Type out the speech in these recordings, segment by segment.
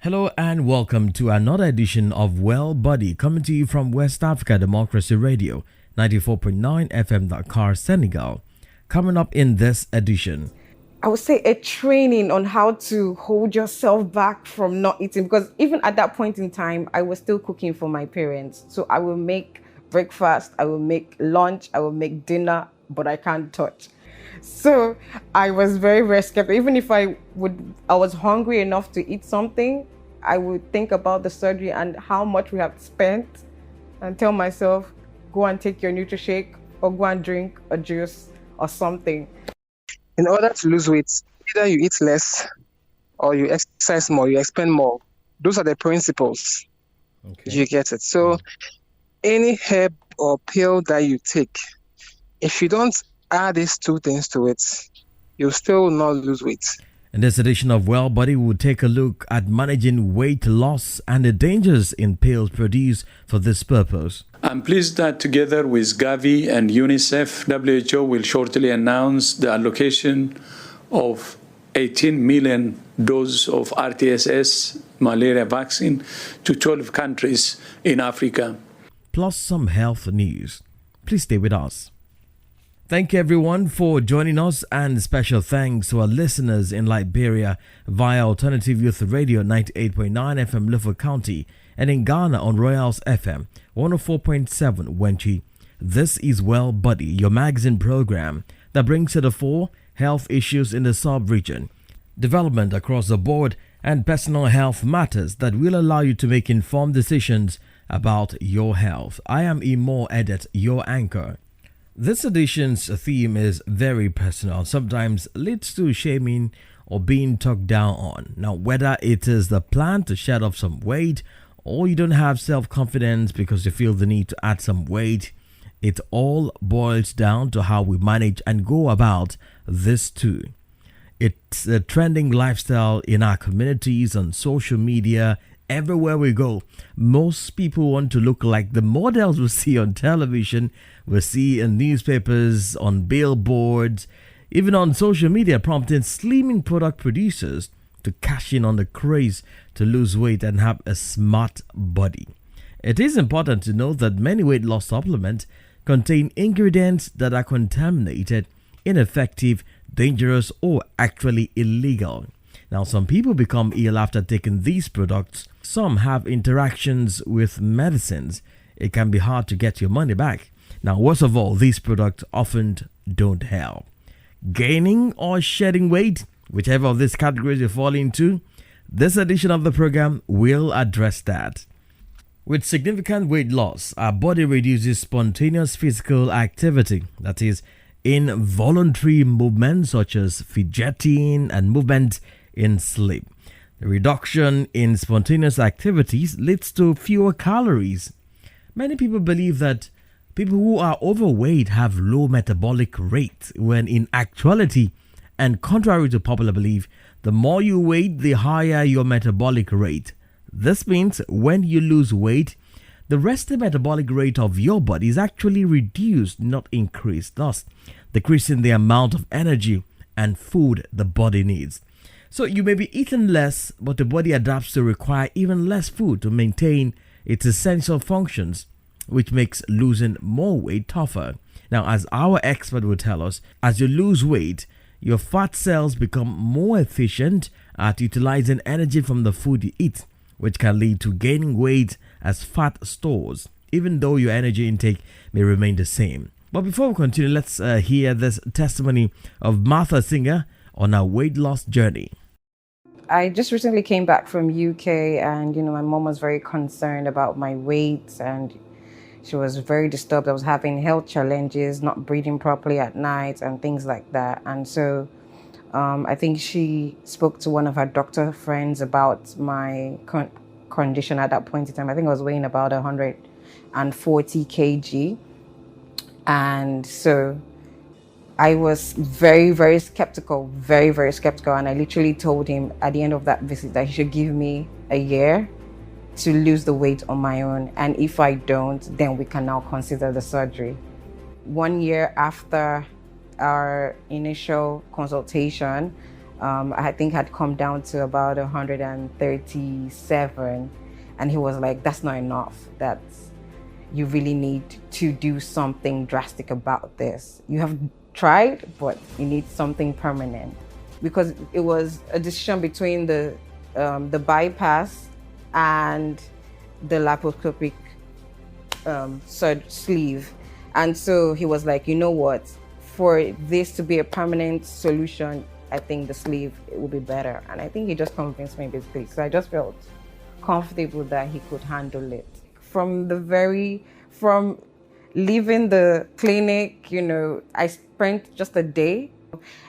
Hello and welcome to another edition of Well Buddy, coming to you from West Africa Democracy Radio, 94.9 FM Dakar, Senegal. Coming up in this edition, I would say a training on how to hold yourself back from not eating, because even at that point in time, I was still cooking for my parents. So I will make breakfast, I will make lunch, I will make dinner, but I can't touch. So I was very, very skeptical. Even if I was hungry enough to eat something, I would think about the surgery and how much we have spent and tell myself, go and take your NutriShake or go and drink a juice or something. In order to lose weight, either you eat less or you exercise more, you expend more. Those are the principles. Okay. You get it. So any herb or pill that you take, if you don't add these two things to it, you'll still not lose weight. In this edition of Well Buddy, we'll take a look at managing weight loss and the dangers in pills produced for this purpose. I'm pleased that together with Gavi and UNICEF, WHO will shortly announce the allocation of 18 million doses of RTSS malaria vaccine to 12 countries in Africa. Plus some health news. Please stay with us. Thank you everyone for joining us, and special thanks to our listeners in Liberia via Alternative Youth Radio 98.9 FM Luffa County and in Ghana on Royals FM 104.7 Wenchi. This is Well Buddy, your magazine program that brings to the fore health issues in the sub-region, development across the board, and personal health matters that will allow you to make informed decisions about your health. I am Imo Edet, your anchor. This edition's theme is very personal, sometimes leads to shaming or being talked down on. Now, whether it is the plan to shed off some weight or you don't have self-confidence because you feel the need to add some weight, it all boils down to how we manage and go about this too. It's a trending lifestyle in our communities, on social media, everywhere we go. Most people want to look like the models we see on television, we see in newspapers, on billboards, even on social media, prompting slimming product producers to cash in on the craze to lose weight and have a smart body. It is important to know that many weight loss supplements contain ingredients that are contaminated, ineffective, dangerous, or actually illegal. Now, some people become ill after taking these products. Some have interactions with medicines. It can be hard to get your money back. Now, worst of all, these products often don't help. Gaining or shedding weight, whichever of these categories you fall into, this edition of the program will address that. With significant weight loss, our body reduces spontaneous physical activity, that is, involuntary movements such as fidgeting and movement in sleep. The reduction in spontaneous activities leads to fewer calories. Many people believe that people who are overweight have low metabolic rate, when in actuality, and contrary to popular belief, the more you weigh, the higher your metabolic rate. This means when you lose weight, the resting metabolic rate of your body is actually reduced, not increased, thus decreasing the amount of energy and food the body needs. So you may be eating less, but the body adapts to require even less food to maintain its essential functions, which makes losing more weight tougher. Now, as our expert will tell us, as you lose weight, your fat cells become more efficient at utilizing energy from the food you eat, which can lead to gaining weight as fat stores, even though your energy intake may remain the same. But before we continue, let's hear this testimony of Martha Singer on our weight loss journey. I just recently came back from UK, and my mom was very concerned about my weight, and she was very disturbed. I was having health challenges, not breathing properly at night and things like that. And so I think she spoke to one of her doctor friends about my condition at that point in time. I think I was weighing about 140 kg. And so I was very, very skeptical, very, very skeptical. And I literally told him at the end of that visit that he should give me a year to lose the weight on my own. And if I don't, then we can now consider the surgery. 1 year after our initial consultation, I think had come down to about 137. And he was like, that's not enough. You really need to do something drastic about this. You have tried, but you need something permanent. Because it was a decision between the bypass and the laparoscopic sleeve. And so he was like, you know what, for this to be a permanent solution, I think the sleeve will be better. And I think he just convinced me basically. So I just felt comfortable that he could handle it. From leaving the clinic, I spent just a day.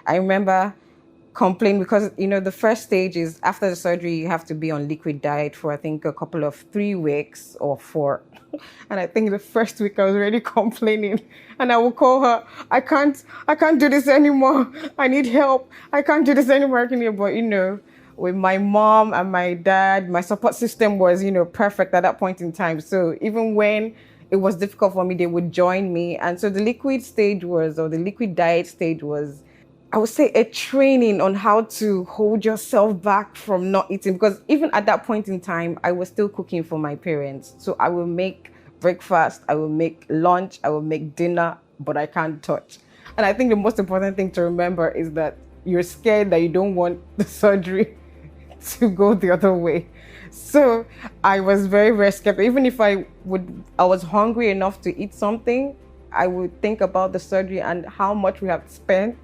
I remember complaining because, the first stage is after the surgery, you have to be on liquid diet for, I think, a couple of 3 weeks or 4. And I think the first week I was already complaining, and I would call her, I can't do this anymore. I need help. I can't do this anymore. But, with my mom and my dad, my support system was, perfect at that point in time. So even when it was difficult for me, they would join me. And so the liquid diet stage was, I would say, a training on how to hold yourself back from not eating. Because even at that point in time, I was still cooking for my parents. So I will make breakfast, I will make lunch, I will make dinner, but I can't touch. And I think the most important thing to remember is that you're scared that you don't want the surgery to go the other way. So I was very, very skeptical. Even if I was hungry enough to eat something, I would think about the surgery and how much we have spent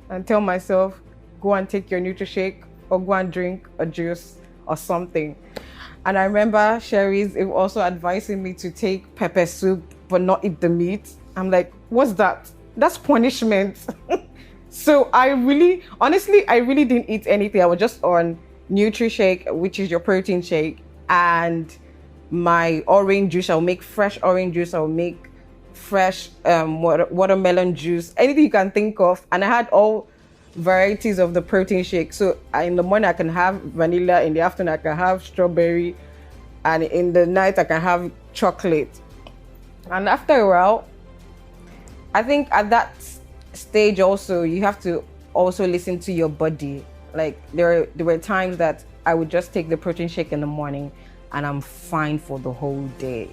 and tell myself, go and take your NutriShake or go and drink a juice or something. And I remember Sherry's also advising me to take pepper soup but not eat the meat. I'm like, what's that? That's punishment. So I really didn't eat anything. I was just on NutriShake, which is your protein shake, and my orange juice. I'll make fresh orange juice. I'll make fresh watermelon juice, anything you can think of. And I had all varieties of the protein shake. So in the morning I can have vanilla, in the afternoon I can have strawberry, and in the night I can have chocolate. And after a while, I think at that stage also, you have to also listen to your body. Like there were times that I would just take the protein shake in the morning and I'm fine for the whole day.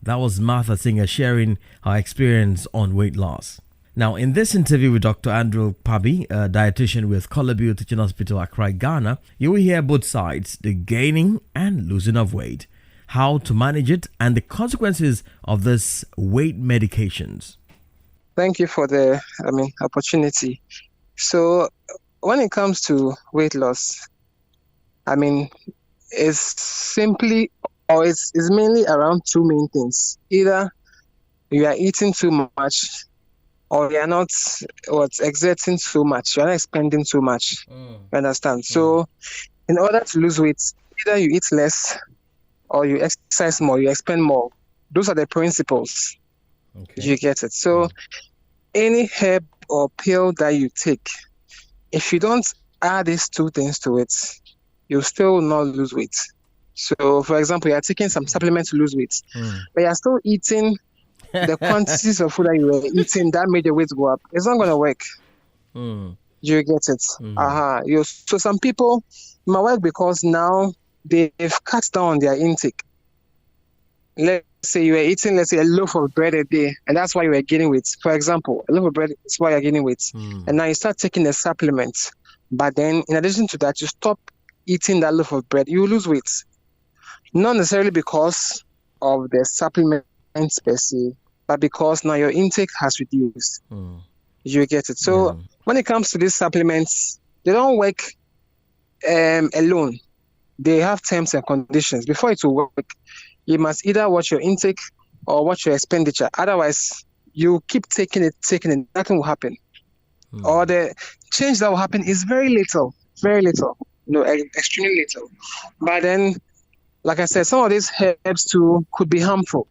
That was Martha Singer sharing her experience on weight loss. Now, in this interview with Dr. Andrew Pabi, a dietitian with Colabio Teaching Hospital, Accra, Ghana, you will hear both sides, the gaining and losing of weight, how to manage it, and the consequences of this weight medications. Thank you for the opportunity. So when it comes to weight loss, it's simply, or it's mainly around two main things. Either you are eating too much, or you are not exerting too much. You are not expending too much. You understand? So in order to lose weight, either you eat less or you exercise more, you expend more. Those are the principles. Okay. You get it? So any herb or pill that you take, if you don't add these two things to it, you still not lose weight. So, for example, you are taking some supplement to lose weight, but you are still eating the quantities of food that you were eating that made your weight go up. It's not going to work. You get it? So some people might work because now they've cut down on their intake. Let's say you were eating, a loaf of bread a day, and that's why you were gaining weight. For example, a loaf of bread is why you're gaining weight. And now you start taking the supplements. But then, in addition to that, you stop eating that loaf of bread, you lose weight. Not necessarily because of the supplements per se, but because now your intake has reduced. You get it? So when it comes to these supplements, they don't work alone. They have terms and conditions. Before it will work, you must either watch your intake or watch your expenditure. Otherwise, you keep taking it, nothing will happen. Or the change that will happen is very little, extremely little. But then, like I said, some of these herbs too could be harmful.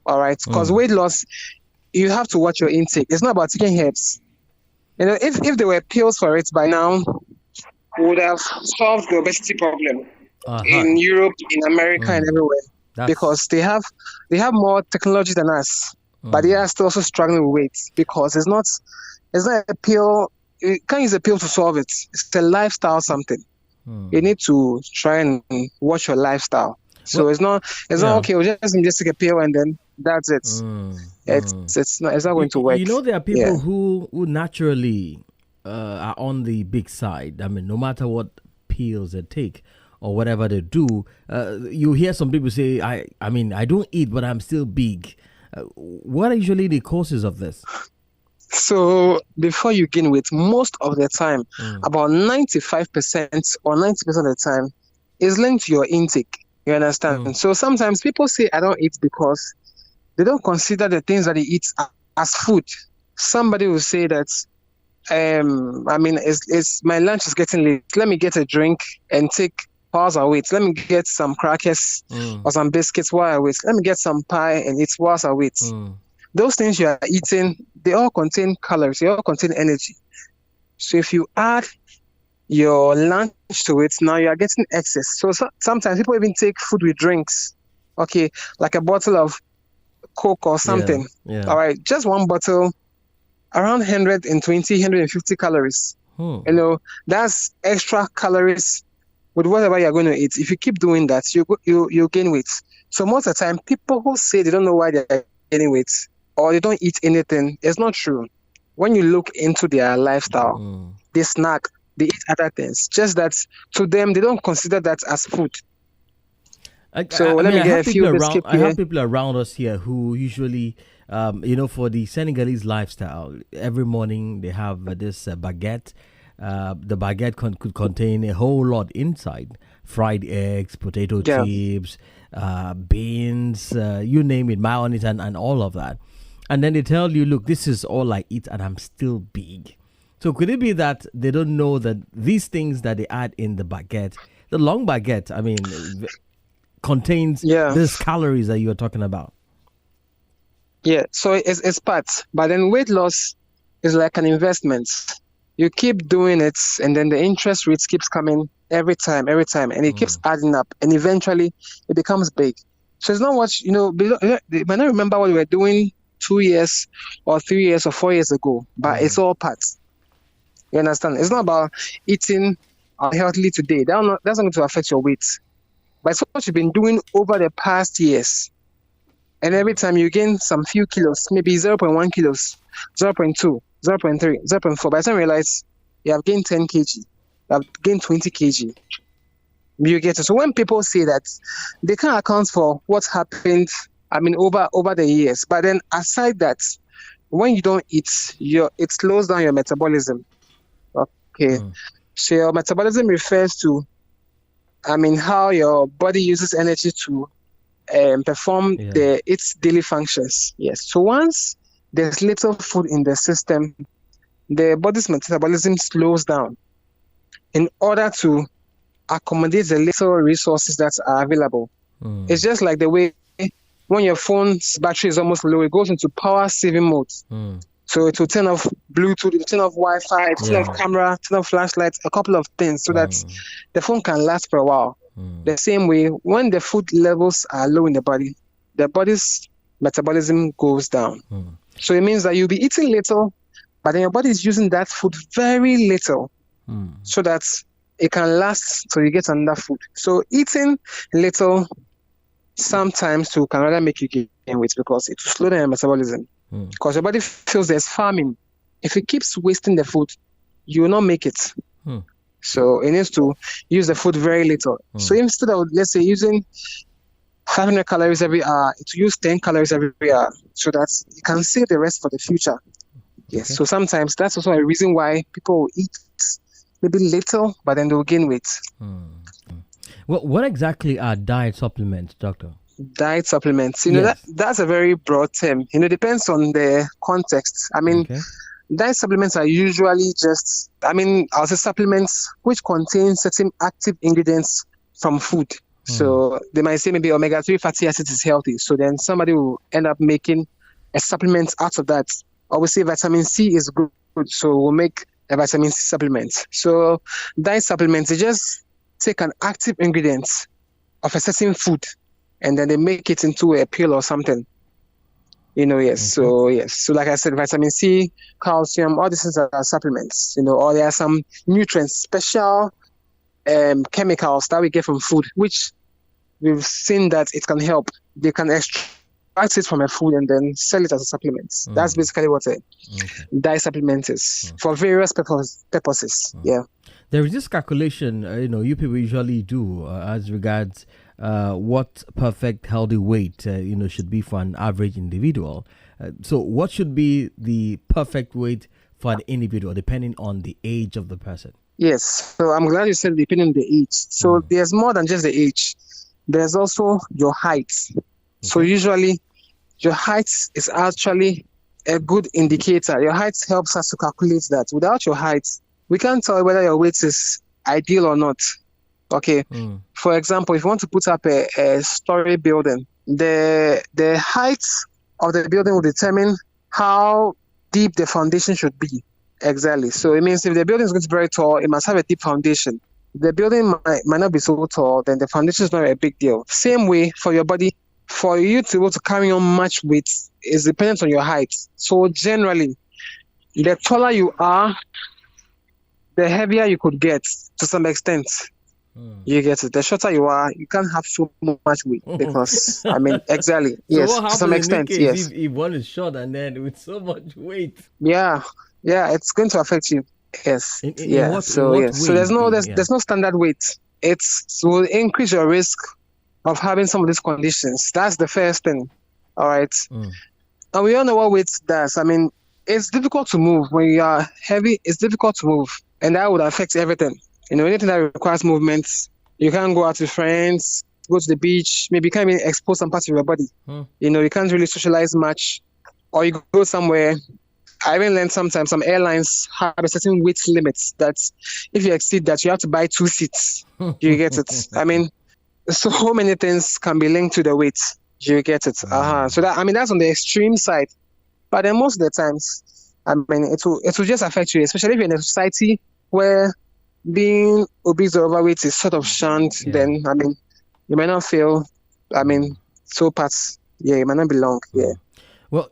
All right, because weight loss, you have to watch your intake. It's not about taking herbs. If there were pills for it by now, we would have solved the obesity problem in Europe, in America, and everywhere. Because they have more technology than us, but they are still also struggling with weight because it's not a pill you can't use a pill to solve it. It's a lifestyle something. You need to try and watch your lifestyle. So it's not okay. We'll just take a pill and then that's it. It's not going to work. You know, there are people who naturally are on the big side. I mean, no matter what pills they take or whatever they do, you hear some people say, I mean, I don't eat, but I'm still big. What are usually the causes of this? So before you gain weight, most of the time, about 95% or 90% of the time, is linked to your intake. You understand? So sometimes people say, I don't eat because they don't consider the things that they eat as food. Somebody will say that, I mean, it's my lunch is getting late. Let me get a drink and take while I wait. Let me get some crackers or some biscuits while I wait. Let me get some pie and eat while I wait. Those things you are eating, they all contain calories. They all contain energy. So if you add your lunch to it, now you are getting excess. So sometimes people even take food with drinks. Okay, like a bottle of Coke or something. All right, just one bottle, around 120, 150 calories. You know, that's extra calories with whatever you're going to eat. If you keep doing that, you gain weight. So most of the time, people who say they don't know why they're gaining weight or they don't eat anything, it's not true. When you look into their lifestyle, they snack, they eat other things. Just that to them, they don't consider that as food. Let me get a few biscuits here. I have people around us here who usually, for the Senegalese lifestyle, every morning they have this baguette. The baguette could contain a whole lot inside: fried eggs, potato chips, beans, you name it, mayonnaise, and all of that. And then they tell you, look, this is all I eat, and I'm still big. So could it be that they don't know that these things that they add in the baguette, the long baguette, I mean, contains these calories that you are talking about? Yeah, so it's parts. But then weight loss is like an investment. You keep doing it, and then the interest rates keeps coming every time, and it keeps adding up, and eventually it becomes big. So it's not what, they might not remember what we were doing 2 years or 3 years or 4 years ago, but it's all parts. You understand? It's not about eating healthily today. That's not going to affect your weight. But it's what you've been doing over the past years. And every time you gain some few kilos, maybe 0.1 kilos, 0.2, 0.3, 0.4, by the time you realize you have gained 10 kg, you have gained 20 kg. You get it. So when people say that, they can't account for what's happened, over the years. But then aside that, when you don't eat, it slows down your metabolism. Okay. So your metabolism refers to, how your body uses energy to perform its daily functions. Yes. So once there's little food in the system, the body's metabolism slows down in order to accommodate the little resources that are available. It's just like the way when your phone's battery is almost low, it goes into power saving mode. So it will turn off Bluetooth, it will turn off Wi-Fi, it will turn off camera, turn off flashlights, a couple of things so that the phone can last for a while. The same way, when the food levels are low in the body, the body's metabolism goes down. So it means that you'll be eating little, but then your body is using that food very little so that it can last till you get another food. So eating little sometimes can rather make you gain weight because it will slow down your metabolism. Because your body feels there's famine. If it keeps wasting the food, you will not make it. So it needs to use the food very little. So instead of, let's say, using 500 calories every hour, it will use 10 calories every hour so that you can save the rest for the future. Yes. Okay. So sometimes that's also a reason why people will eat maybe little, but then they'll gain weight. Well, what exactly are diet supplements, doctor? Diet supplements, that's a very broad term. It depends on the context. Diet supplements are usually just, I'll say supplements which contain certain active ingredients from food. So they might say maybe omega-3 fatty acids is healthy. So then somebody will end up making a supplement out of that. Or we say vitamin C is good. So we'll make a vitamin C supplement. So diet supplements, they just take an active ingredient of a certain food and then they make it into a pill or something. Yes. So yes. So like I said, vitamin C, calcium, all these things are supplements. Or there are some nutrients, special chemicals that we get from food, which we've seen that it can help. They can extract it from a food and then sell it as a supplement. That's basically what a diet supplement is for various purposes. Yeah. There is this calculation, you people usually do as regards what perfect healthy weight, should be for an average individual. So what should be the perfect weight for an individual depending on the age of the person? Yes. So I'm glad you said depending on the age. So there's more than just the age. There's also your height. So usually your height is actually a good indicator. Your height helps us to calculate that. Without your height, we can't tell whether your weight is ideal or not. Okay. For example, if you want to put up a story building, the height of the building will determine how deep the foundation should be. Exactly. So it means if the building is going to be very tall, it must have a deep foundation. If the building might not be so tall, then the foundation is not a big deal. Same way for your body, for you to be able to carry on much weight is dependent on your height. So generally, the taller you are, the heavier you could get to some extent. You get it. The shorter you are, you can't have so much weight because, exactly. So yes, what to some extent, yes. If one is short and then with so much weight? Yeah, it's going to affect you. Yes. In yeah. What, so what yes. So there's no standard weight. It will increase your risk of having some of these conditions. That's the first thing. All right. And we all know what weight does. It's difficult to move when you are heavy. It's difficult to move, and that would affect everything. Anything that requires movement, you can't go out with friends, go to the beach, maybe you can't even expose some parts of your body. You can't really socialize much, or you go somewhere. I even learned sometimes some airlines have a certain weight limit that if you exceed that, you have to buy 2 seats. You get it? So many things can be linked to the weight. You get it? So that that's on the extreme side. But then most of the times, it will just affect you, especially if you're in a society where being obese or overweight is sort of shunned. Then you might not feel. So parts. Yeah, it might not belong. Yeah. Well,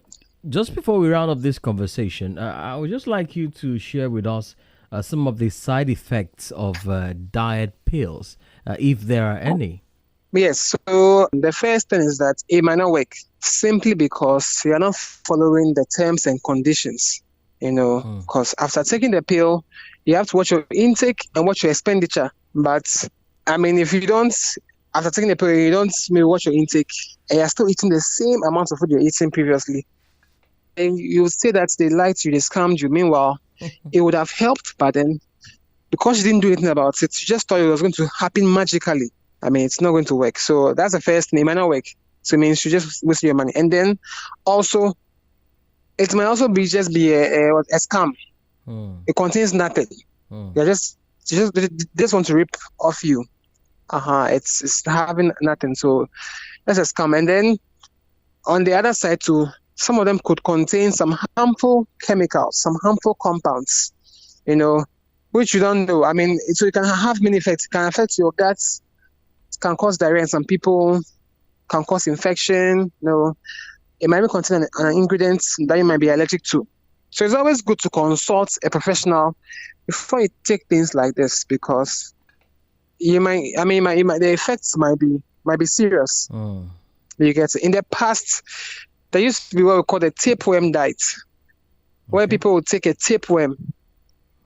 just before we round up this conversation, I would just like you to share with us some of the side effects of diet pills, if there are any. Yes. So the first thing is that it might not work simply because you are not following the terms and conditions. Because after taking the pill, you have to watch your intake and watch your expenditure. But if you don't, after taking the pill, you don't maybe watch your intake, and you're still eating the same amount of food you're eating previously, and you say that they lied to you, they scammed you. Meanwhile, it would have helped, but then because you didn't do anything about it, you just thought it was going to happen magically. It's not going to work. So that's the first thing. It might not work. So it means you just waste your money. And then also, it might also be a scam. It contains nothing. You just want to rip off you. It's having nothing. So that's a scam. And then on the other side too, some of them could contain some harmful chemicals, some harmful compounds, which you don't know. So it can have many effects. It can affect your guts. It can cause diarrhea in some people. Can cause infection. It might be contain an ingredient that you might be allergic to. So it's always good to consult a professional before you take things like this, because the effects might be serious. You get it? In the past, there used to be what we call the tapeworm diet, where people would take a tapeworm.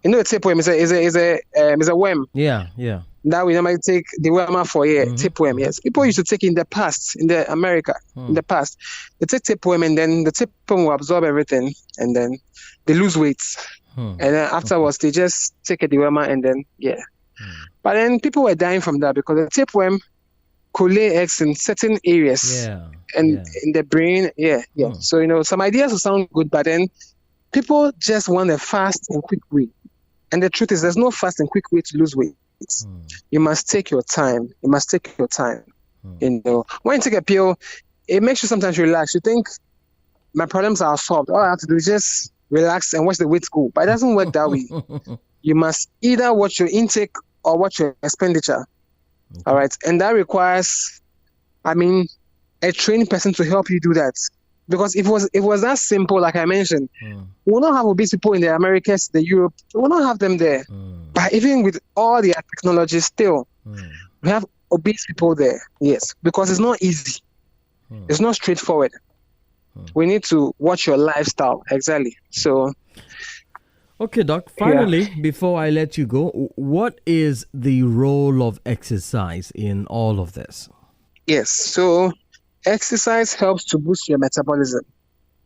A tapeworm is a worm. Yeah. That we normally take the worm for tapeworm. Yes, people used to take in the past in America. In the past, they take tapeworm and then the tapeworm will absorb everything, and then they lose weight, and then afterwards they just take a dewormer and then But then people were dying from that because the tapeworm could lay eggs in certain areas in the brain. So some ideas will sound good, but then people just want a fast and quick way. And the truth is, there's no fast and quick way to lose weight. You must take your time. When you take a pill, it makes you sometimes relax. You think my problems are solved. All I have to do is just relax and watch the weight go. But it doesn't work that way. You must either watch your intake or watch your expenditure. All right. And that requires, a trained person to help you do that. Because if it was that simple, like I mentioned, we will not have obese people in the Americas, the Europe. We will not have them there. But even with all the technology, still we have obese people there. Yes, because it's not easy. It's not straightforward. We need to watch your lifestyle exactly. So. Okay, Doc. Finally, before I let you go, what is the role of exercise in all of this? Yes, so exercise helps to boost your metabolism.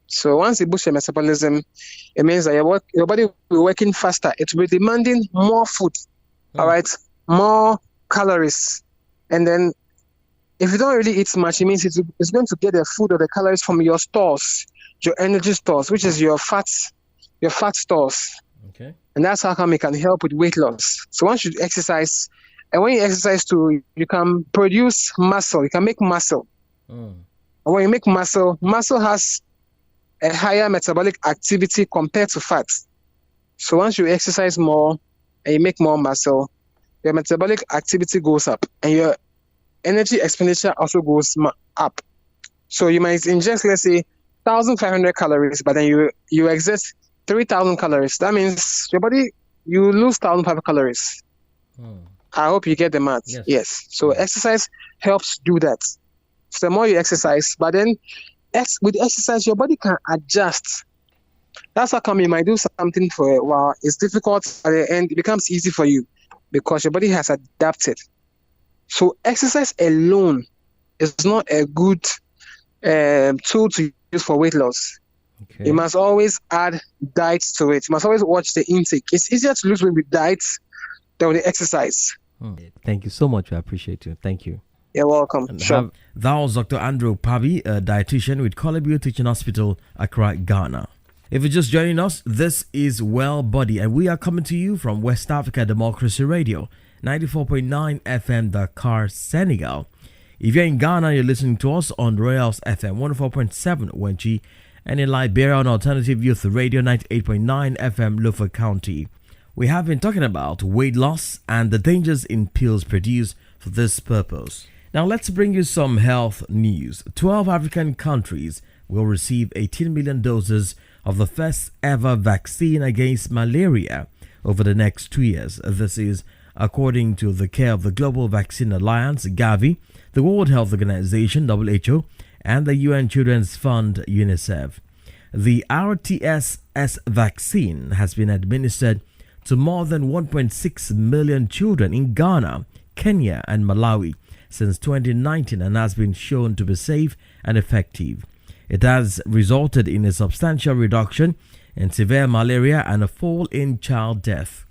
So once you boost your metabolism, it means that your body will be working faster. It will be demanding more food, all right, more calories. And then if you don't really eat much, it means it's going to get the food or the calories from your stores, your energy stores, which is your fat stores. Okay. And that's how come it can help with weight loss. So once you exercise, and when you exercise too, you can produce muscle. You can make muscle. And when you make muscle has a higher metabolic activity compared to fat. So once you exercise more and you make more muscle, your metabolic activity goes up and your energy expenditure also goes up. So you might ingest, let's say, 1,500 calories, but then you exert 3,000 calories. That means your body, you lose 1,500 calories. I hope you get the math. Yes. So exercise helps do that. So the more you exercise, but then with exercise, your body can adjust. That's how come you might do something for a while. It's difficult at the end. It becomes easy for you because your body has adapted. So exercise alone is not a good tool to use for weight loss. Okay. You must always add diets to it. You must always watch the intake. It's easier to lose weight with diets than with exercise. Thank you so much. I appreciate you. Thank you. You're welcome. Sure. That was Dr. Andrew Pabi, a dietitian with Columbia Teaching Hospital, Accra, Ghana. If you're just joining us, this is Well Body, and we are coming to you from West Africa Democracy Radio, 94.9 FM, Dakar, Senegal. If you're in Ghana, you're listening to us on Royals FM 104.7 Wenchi, and in Liberia on Alternative Youth Radio 98.9 FM, Lofa County. We have been talking about weight loss and the dangers in pills produced for this purpose. Now let's bring you some health news. 12 African countries will receive 18 million doses of the first ever vaccine against malaria over the next 2 years. This is according to the care of the Global Vaccine Alliance, Gavi, the World Health Organization, WHO, and the UN Children's Fund, UNICEF. The RTS vaccine has been administered to more than 1.6 million children in Ghana, Kenya, and Malawi since 2019 and has been shown to be safe and effective. It has resulted in a substantial reduction in severe malaria and a fall in child death.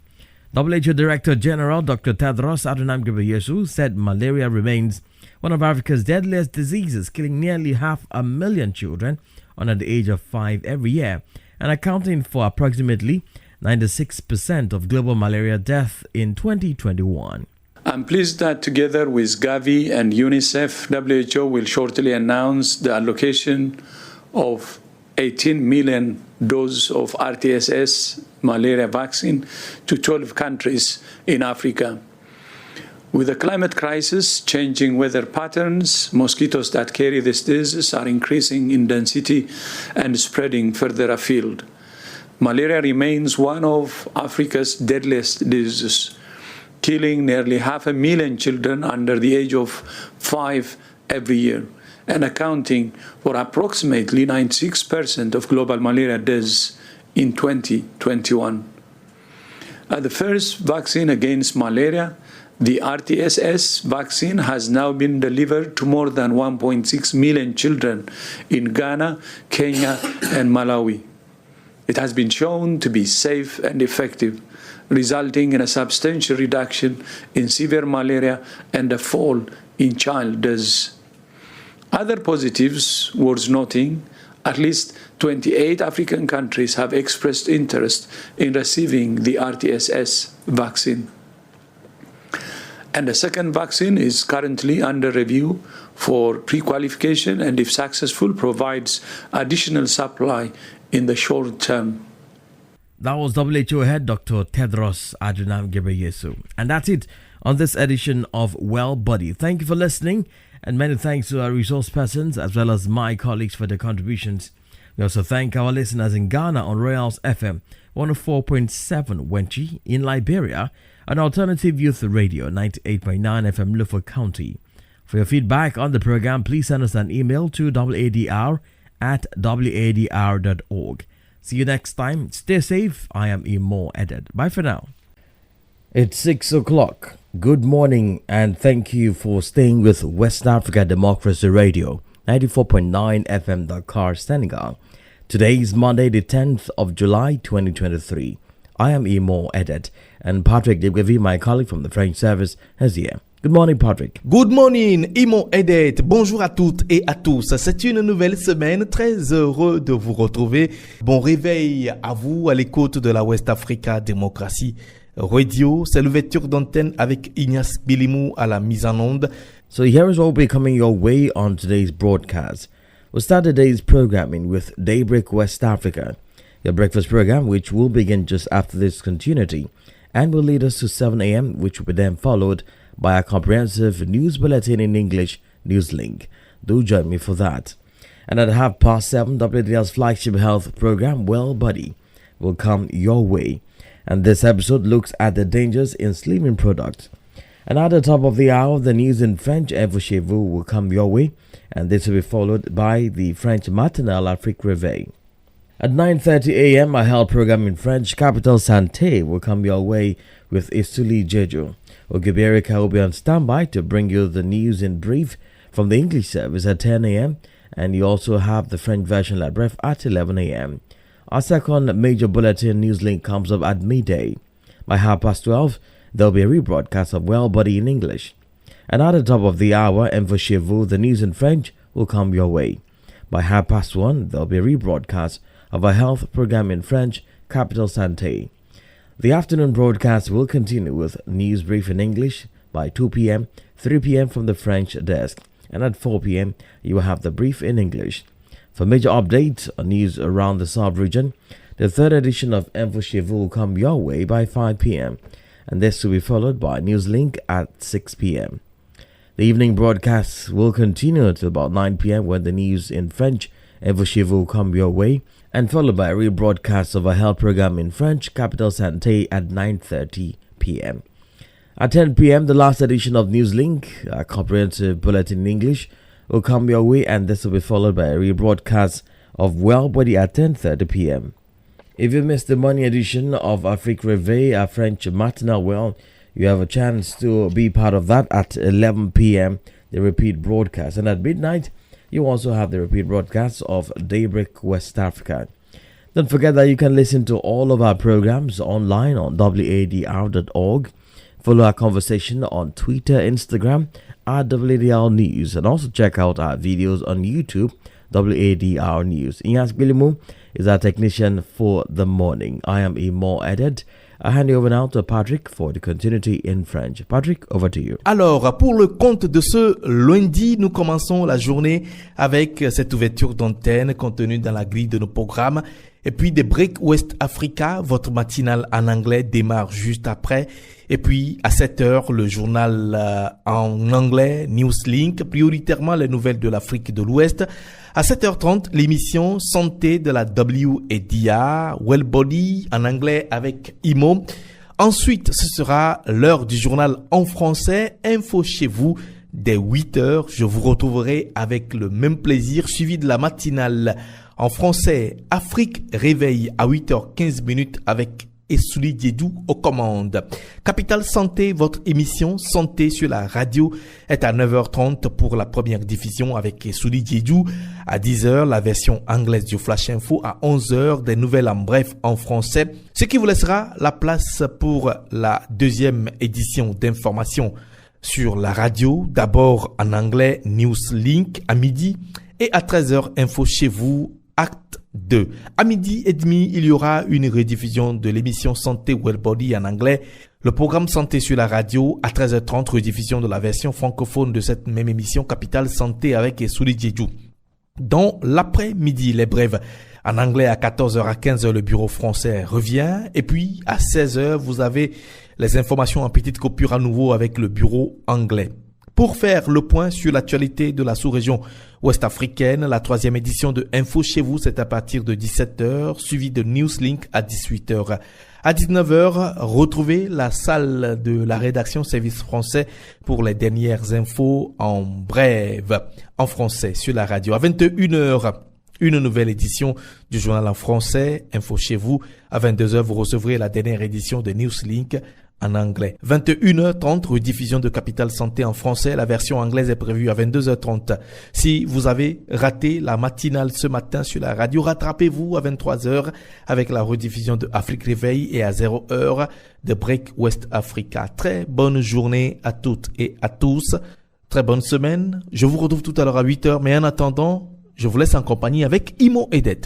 WHO Director General Dr. Tedros Adhanom Ghebreyesus said malaria remains one of Africa's deadliest diseases, killing nearly 500,000 children under the age of 5 every year and accounting for approximately 96% of global malaria death in 2021. I'm pleased that together with Gavi and UNICEF, WHO will shortly announce the allocation of 18 million doses of RTSS malaria vaccine to 12 countries in Africa. With the climate crisis, changing weather patterns, mosquitoes that carry this disease are increasing in density and spreading further afield. Malaria remains one of Africa's deadliest diseases, killing nearly 500,000 children under the age of 5 every year, and accounting for approximately 96% of global malaria deaths in 2021. The first vaccine against malaria, the RTSS vaccine, has now been delivered to more than 1.6 million children in Ghana, Kenya, and Malawi. It has been shown to be safe and effective, resulting in a substantial reduction in severe malaria and a fall in child deaths. Other positives worth noting: at least 28 African countries have expressed interest in receiving the RTSS vaccine. And the second vaccine is currently under review for pre-qualification and, if successful, provides additional supply in the short term. That was WHO head Dr. Tedros Adhanom Ghebreyesus. And that's it on this edition of Well Body. Thank you for listening. And many thanks to our resource persons as well as my colleagues for their contributions. We also thank our listeners in Ghana on Royals FM 104.7 Wenchi, in Liberia on Alternative Youth Radio 98.9 FM Lufa County. For your feedback on the program, please send us an email to wadr@wadr.org. See you next time. Stay safe. I am Imo Edit. Bye for now. It's 6 o'clock. Good morning and thank you for staying with West Africa Democracy Radio 94.9 FM Dakar, Senegal. Today is Monday the 10th of July 2023. I am Imo Edit and Patrick Debgavy, my colleague from the French service, is here. Good morning, Patrick. Good morning, Imo Edet. Bonjour à toutes et à tous. C'est une nouvelle semaine. Très heureux de vous retrouver. Bon réveil à vous à l'écoute de la West Africa Démocratie Radio. C'est l'ouverture d'antenne avec Ignace Bilimou à la mise en onde. So here is what will be coming your way on today's broadcast. We'll start the day's programming with Daybreak West Africa, your breakfast program which will begin just after this continuity and will lead us to 7 a.m. which will be then followed by a comprehensive news bulletin in English, Newslink. Do join me for that. And at 7:30, WDL's flagship health program, Well Buddy, will come your way. And this episode looks at the dangers in slimming products. And at the top of the hour, the news in French, Info Chez Vous, will come your way. And this will be followed by the French Matinale Afrique Réveil. At 9:30 a.m., a health program in French, Capital Santé, will come your way with Isuli Jeju. Ogiberica will be on standby to bring you the news in brief from the English service at 10 a.m. and you also have the French version La Bref at 11 a.m. Our second major bulletin Newslink comes up at midday. By 12:30, there will be a rebroadcast of Well Buddy in English. And at the top of the hour, Info Chez Vous, the news in French, will come your way. By 1:30, there will be a rebroadcast of a health program in French, Capital Santé. The afternoon broadcast will continue with news brief in English by 2 p.m., 3 p.m. from the French desk, and at 4 p.m. you will have the brief in English. For major updates on news around the South region, the third edition of Info Chez Vous will come your way by 5 p.m., and this will be followed by Newslink at 6 p.m. The evening broadcasts will continue until about 9 p.m. when the news in French, Info Chez Vous, will come your way, and followed by a rebroadcast of a health program in French, Capital Santé, at 9:30 p.m. At 10 p.m., the last edition of Newslink, a comprehensive bulletin in English, will come your way, and this will be followed by a rebroadcast of Well Buddy at 10:30 p.m. If you missed the morning edition of Afrique Réveil, a French matinale, well, you have a chance to be part of that at 11 p.m., the repeat broadcast. And at midnight, you also have the repeat broadcast of Daybreak West Africa. Don't forget that you can listen to all of our programs online on wadr.org. Follow our conversation on Twitter, Instagram, at WADR News, and also check out our videos on YouTube, WADR News. Inyas Bilimu is our technician for the morning. I am Imo Edit. I hand you over now to Patrick for the continuity in French. Patrick, over to you. Alors, pour le compte de ce lundi, nous commençons la journée avec cette ouverture d'antenne contenue dans la grille de nos programmes. Et puis, des Break West Africa, votre matinale en anglais démarre juste après. Et puis, à 7h, le journal en anglais, Newslink, prioritairement les nouvelles de l'Afrique de l'Ouest. À 7h30, l'émission Santé de la WADR, Well Body en anglais avec Imo. Ensuite, ce sera l'heure du journal en français, Info Chez Vous. Dès 8h, je vous retrouverai avec le même plaisir, suivi de la matinale en français, Afrique Réveil à 8h15 avec Essouli Diédou aux commandes. Capital Santé, votre émission Santé sur la radio est à 9h30 pour la première diffusion avec Essouli Diédou. À 10h, la version anglaise du Flash Info. À 11h, des nouvelles en bref en français. Ce qui vous laissera la place pour la deuxième édition d'information sur la radio. D'abord en anglais, Newslink à midi. Et à 13h, Info Chez Vous, Acte 2. À midi et demi, il y aura une rediffusion de l'émission Santé Well Body en anglais. Le programme Santé sur la radio. À 13h30, rediffusion de la version francophone de cette même émission Capital Santé avec Essouli Diédou. Dans l'après-midi, les brèves. En anglais, à 14h à 15h, le bureau français revient. Et puis, à 16h, vous avez les informations en petite coupure à nouveau avec le bureau anglais. Pour faire le point sur l'actualité de la sous-région ouest-africaine, la 3e édition de Info chez vous, c'est à partir de 17h, suivi de Newslink à 18h. À 19h, retrouvez la salle de la rédaction service français pour les dernières infos en brève, en français, sur la radio. À 21h, une nouvelle édition du journal en français, Info chez vous. À 22h, vous recevrez la dernière édition de Newslink en anglais. 21h30, rediffusion de Capital Santé en français. La version anglaise est prévue à 22h30. Si vous avez raté la matinale ce matin sur la radio, rattrapez-vous à 23h avec la rediffusion de Afrique Réveil et à 0h de Break West Africa. Très bonne journée à toutes et à tous. Très bonne semaine. Je vous retrouve tout à l'heure à 8h, mais en attendant, je vous laisse en compagnie avec Imo Edet.